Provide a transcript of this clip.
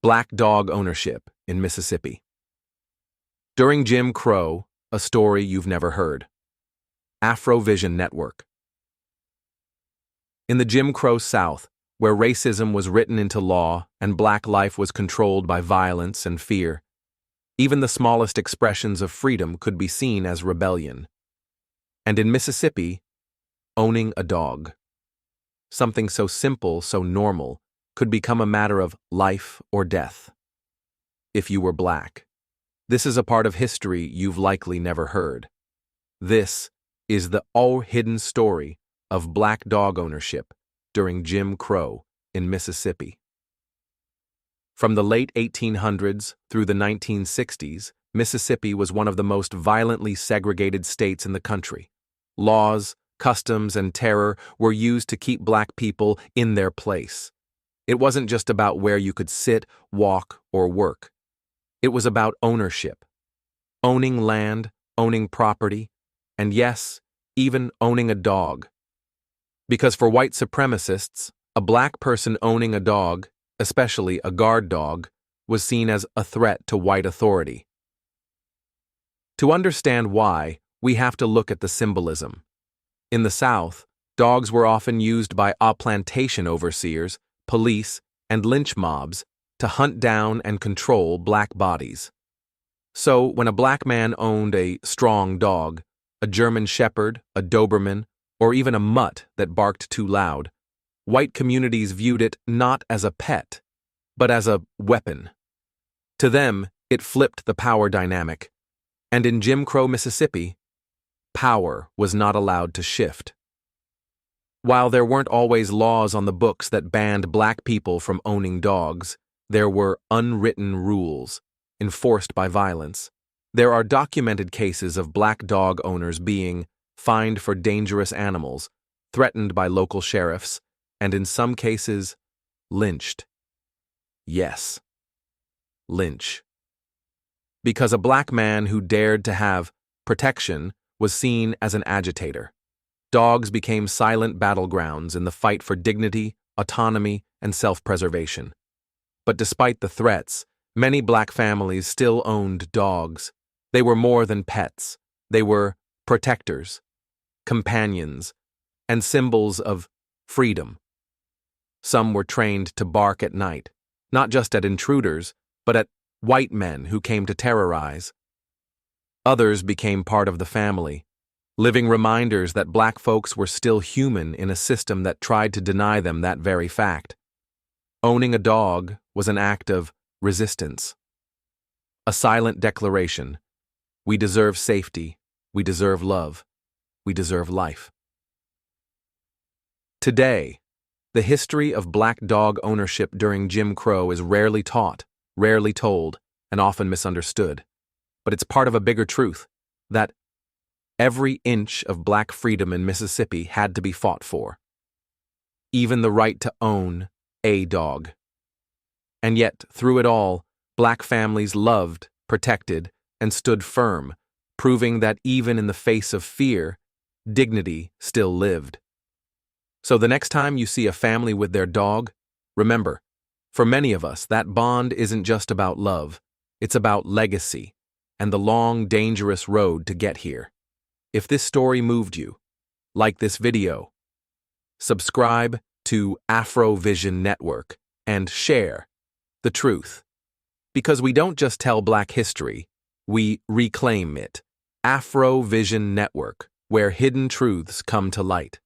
Black dog ownership in Mississippi. During Jim Crow, a story you've never heard. Afro Vision Network. In the Jim Crow South, where racism was written into law and black life was controlled by violence and fear, even the smallest expressions of freedom could be seen as rebellion. And in Mississippi, owning a dog. Something so simple, so normal, could become a matter of life or death. If you were black. This is a part of history you've likely never heard. This is the all-hidden story of black dog ownership during Jim Crow in Mississippi. From the late 1800s through the 1960s, Mississippi was one of the most violently segregated states in the country. Laws, customs, and terror were used to keep black people in their place. It wasn't just about where you could sit, walk, or work. It was about ownership. Owning land, owning property, and yes, even owning a dog. Because for white supremacists, a black person owning a dog, especially a guard dog, was seen as a threat to white authority. To understand why, we have to look at the symbolism. In the South, dogs were often used by plantation overseers, police, and lynch mobs to hunt down and control black bodies. So, when a black man owned a strong dog, a German Shepherd, a Doberman, or even a mutt that barked too loud, white communities viewed it not as a pet, but as a weapon. To them, it flipped the power dynamic, and in Jim Crow, Mississippi, power was not allowed to shift. While there weren't always laws on the books that banned black people from owning dogs, there were unwritten rules, enforced by violence. There are documented cases of black dog owners being fined for dangerous animals, threatened by local sheriffs, and in some cases, lynched. Yes, lynch. Because a black man who dared to have protection was seen as an agitator. Dogs became silent battlegrounds in the fight for dignity, autonomy, and self-preservation. But despite the threats, many black families still owned dogs. They were more than pets. They were protectors, companions, and symbols of freedom. Some were trained to bark at night, not just at intruders, but at white men who came to terrorize. Others became part of the family, living reminders that black folks were still human in a system that tried to deny them that very fact. Owning a dog was an act of resistance. A silent declaration: we deserve safety, we deserve love, we deserve life. Today, the history of black dog ownership during Jim Crow is rarely taught, rarely told, and often misunderstood. But it's part of a bigger truth, that every inch of black freedom in Mississippi had to be fought for. Even the right to own a dog. And yet, through it all, black families loved, protected, and stood firm, proving that even in the face of fear, dignity still lived. So the next time you see a family with their dog, remember, for many of us, that bond isn't just about love, it's about legacy and the long, dangerous road to get here. If this story moved you, like this video, subscribe to Afro Vision Network and share the truth. Because we don't just tell black history, we reclaim it. Afro Vision Network, where hidden truths come to light.